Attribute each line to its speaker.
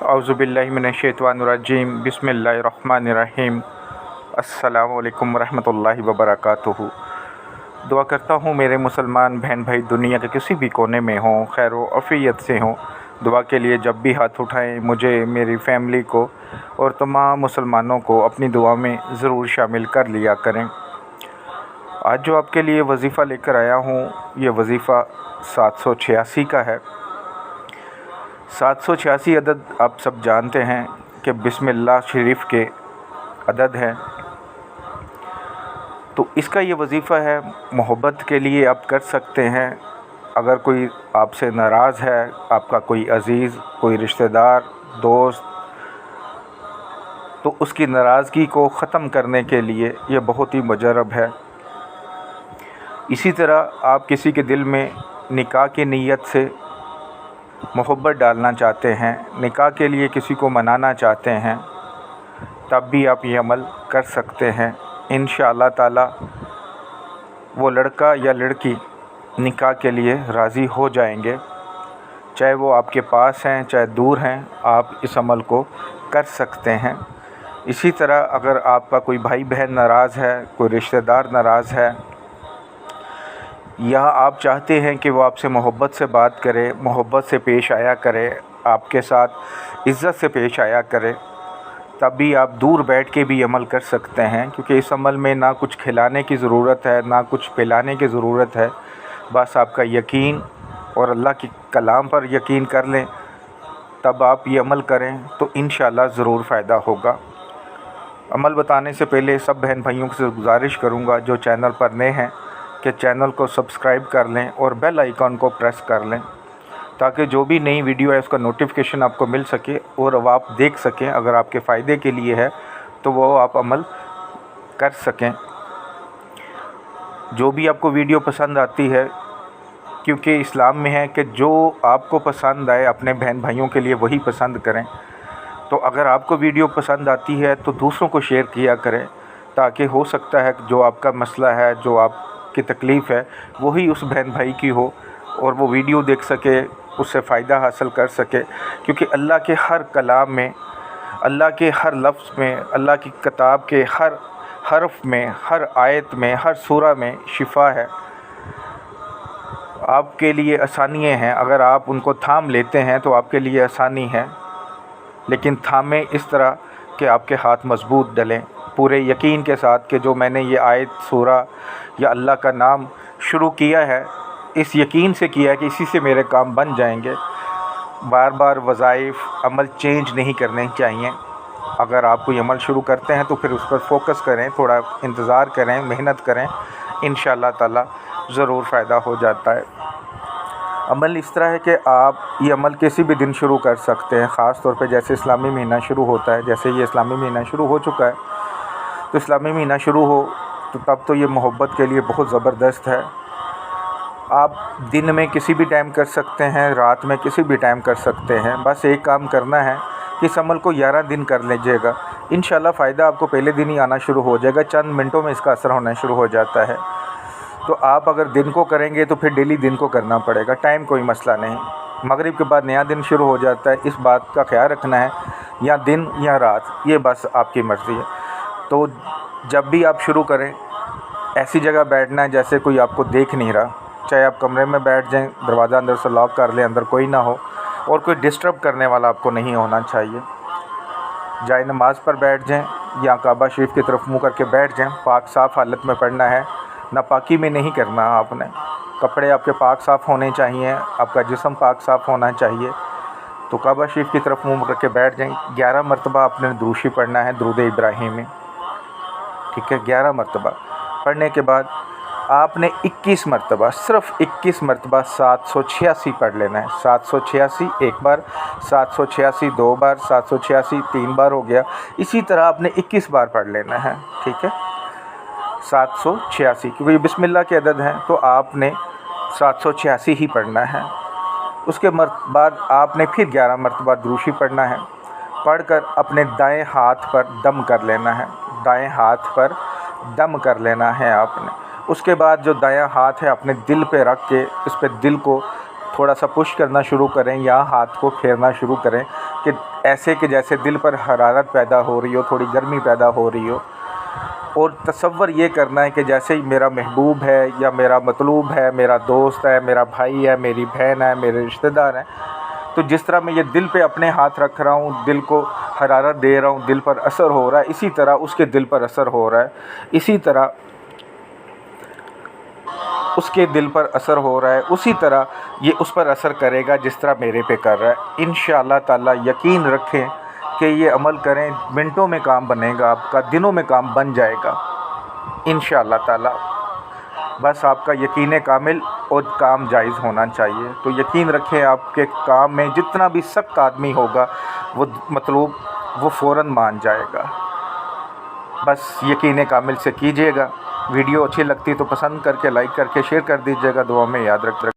Speaker 1: औज़ुबिल्लाहि मिनश्शैतानिर्रजीम बिस्मिल्लाहिर्रहमानिर्रहीम। अस्सलामु अलैकुम रहमतुल्लाहि व बरकातुहू। दुआ करता हूँ मेरे मुसलमान बहन भाई दुनिया के किसी भी कोने में हों, खैर व आफ़ियत से हों। दुआ के लिए जब भी हाथ उठाएं मुझे, मेरी फ़ैमिली को और तमाम मुसलमानों को अपनी दुआ में ज़रूर शामिल कर लिया करें। आज जो आपके लिए वजीफ़ा लेकर आया हूँ, ये वजीफ़ा 786 का है। 786 अदद आप सब जानते हैं कि बिस्मिल्लाह शरीफ के अदद हैं। तो इसका ये वजीफ़ा है, मोहब्बत के लिए आप कर सकते हैं। अगर कोई आपसे नाराज़ है, आपका कोई अज़ीज़, कोई रिश्तेदार, दोस्त, तो उसकी नाराज़गी को ख़त्म करने के लिए ये बहुत ही मुजर्रब है। इसी तरह आप किसी के दिल में निकाह की नीयत से मोहब्बत डालना चाहते हैं, निकाह के लिए किसी को मनाना चाहते हैं, तब भी आप ये अमल कर सकते हैं। इंशाअल्लाह ताला वो लड़का या लड़की निकाह के लिए राज़ी हो जाएंगे। चाहे वो आपके पास हैं, चाहे दूर हैं, आप इस अमल को कर सकते हैं। इसी तरह अगर आपका कोई भाई बहन नाराज़ है, कोई रिश्तेदार नाराज़ है, या आप चाहते हैं कि वो आपसे मोहब्बत से बात करे, मोहब्बत से पेश आया करे, आपके साथ इज़्ज़त से पेश आया करे, तब भी आप दूर बैठ के भी अमल कर सकते हैं। क्योंकि इस अमल में ना कुछ खिलाने की ज़रूरत है, ना कुछ पिलाने की ज़रूरत है। बस आपका यकीन और अल्लाह के कलाम पर यकीन कर लें, तब आप ये अमल करें तो इंशाअल्लाह ज़रूर फ़ायदा होगा। अमल बताने से पहले सब बहन भाइयों से गुजारिश करूँगा जो चैनल पर नए हैं कि चैनल को सब्सक्राइब कर लें और बेल आइकन को प्रेस कर लें, ताकि जो भी नई वीडियो है उसका नोटिफिकेशन आपको मिल सके और अब आप देख सकें। अगर आपके फ़ायदे के लिए है तो वो आप अमल कर सकें। जो भी आपको वीडियो पसंद आती है, क्योंकि इस्लाम में है कि जो आपको पसंद आए अपने बहन भाइयों के लिए वही पसंद करें। तो अगर आपको वीडियो पसंद आती है तो दूसरों को शेयर किया करें, ताकि हो सकता है जो आपका मसला है, जो आपकी तकलीफ़ है, वही उस बहन भाई की हो और वो वीडियो देख सके, उससे फ़ायदा हासिल कर सके। क्योंकि अल्लाह के हर कलाम में, अल्लाह के हर लफ्ज़ में, अल्लाह की किताब के हर हर्फ में, हर आयत में, हर सूरा में शिफा है। आपके लिए आसानियाँ हैं, अगर आप उनको थाम लेते हैं तो आपके लिए आसानी है। लेकिन थामें इस तरह कि आपके हाथ मजबूत डलें, पूरे यकीन के साथ कि जो मैंने ये आयत, सूरा या अल्लाह का नाम शुरू किया है, इस यकीन से किया है कि इसी से मेरे काम बन जाएंगे। बार बार वज़ाइफ, अमल चेंज नहीं करने चाहिए। अगर आप कोई अमल शुरू करते हैं तो फिर उस पर फोकस करें, थोड़ा इंतज़ार करें, मेहनत करें, इंशाअल्लाह ताला ज़रूर फ़ायदा हो जाता है। अमल इस तरह है कि आप ये अमल किसी भी दिन शुरू कर सकते हैं। ख़ास तौर पे जैसे इस्लामी महीना शुरू होता है, जैसे ये इस्लामी महीना शुरू हो चुका है, तो इस्लामी महीना शुरू हो तो तब तो ये मोहब्बत के लिए बहुत ज़बरदस्त है। आप दिन में किसी भी टाइम कर सकते हैं, रात में किसी भी टाइम कर सकते हैं। बस एक काम करना है कि इस अमल को 11 दिन कर लीजिएगा। इंशाअल्लाह फ़ायदा आपको पहले दिन ही आना शुरू हो जाएगा, चंद मिनटों में इसका असर होना शुरू हो जाता है। तो आप अगर दिन को करेंगे तो फिर डेली दिन को करना पड़ेगा, टाइम कोई मसला नहीं। मगरिब के बाद नया दिन शुरू हो जाता है, इस बात का ख्याल रखना है, या दिन या रात, ये बस आपकी मर्ज़ी है। तो जब भी आप शुरू करें, ऐसी जगह बैठना है जैसे कोई आपको देख नहीं रहा। चाहे आप कमरे में बैठ जाएं, दरवाज़ा अंदर से लॉक कर लें, अंदर कोई ना हो और कोई डिस्टर्ब करने वाला आपको नहीं होना चाहिए। जाए नमाज़ पर बैठ जाएं या काबा शरीफ की तरफ मुँह करके बैठ जाएं। पाक साफ़ हालत में पढ़ना है, नापाकी में नहीं करना आपने। कपड़े आपके पाक साफ़ होने चाहिए, आपका जिस्म पाक साफ़ होना चाहिए। तो काबा शरीफ की तरफ मुँह करके बैठ जाएं। 11 मरतबा आपने दुरूशी पढ़ना है, दुरूद इब्राहिमी, ठीक है। 11 मरतबा पढ़ने के बाद आपने 21 मरतबा, सिर्फ़ 21 मरतबा 786 पढ़ लेना है। 786 एक बार, 786 दो बार, 786 तीन बार हो गया। इसी तरह आपने 21 बार पढ़ लेना है, ठीक है। 786, क्योंकि ये बिस्मिल्लाह के अदद हैं तो आपने 786 ही पढ़ना है। उसके बाद आपने फिर 11 मरतबा दुरूशी पढ़ना है। पढ़कर अपने दाएं हाथ पर दम कर लेना है, दाएं हाथ पर दम कर लेना है आपने। उसके बाद जो दायां हाथ है अपने दिल पे रख के इस पे दिल को تھوڑا سا پش کرنا شروع کریں یا ہاتھ کو پھیرنا شروع کریں کہ ایسے کہ جیسے دل پر حرارت پیدا ہو رہی ہو، تھوڑی گرمی پیدا ہو رہی ہو، اور تصور یہ کرنا ہے کہ جیسے ہی میرا محبوب ہے یا میرا مطلوب ہے، میرا دوست ہے، میرا بھائی ہے، میری بہن ہے، میرے رشتہ دار ہیں، تو جس طرح میں یہ دل پہ اپنے ہاتھ رکھ رہا ہوں، دل کو حرارت دے رہا ہوں، دل پر اثر ہو رہا ہے، اسی طرح اس کے دل پر اثر ہو رہا ہے، اسی طرح اس کے دل پر اثر ہو رہا ہے، اسی طرح یہ اس پر اثر کرے گا جس طرح میرے پہ کر رہا ہے۔ انشاءاللہ تعالیٰ یقین رکھیں کہ یہ عمل کریں، منٹوں میں کام بنے گا آپ کا، دنوں میں کام بن جائے گا انشاءاللہ تعالیٰ۔ بس آپ کا یقین کامل اور کام جائز ہونا چاہیے۔ تو یقین رکھیں آپ کے کام میں جتنا بھی سخت آدمی ہوگا وہ مطلوب وہ فوراً مان جائے گا۔ بس یقین کامل سے کیجیے گا۔ ویڈیو اچھی لگتی تو پسند کر کے، لائک کر کے، شیئر کر دیجیے گا۔ دعا میں یاد رکھ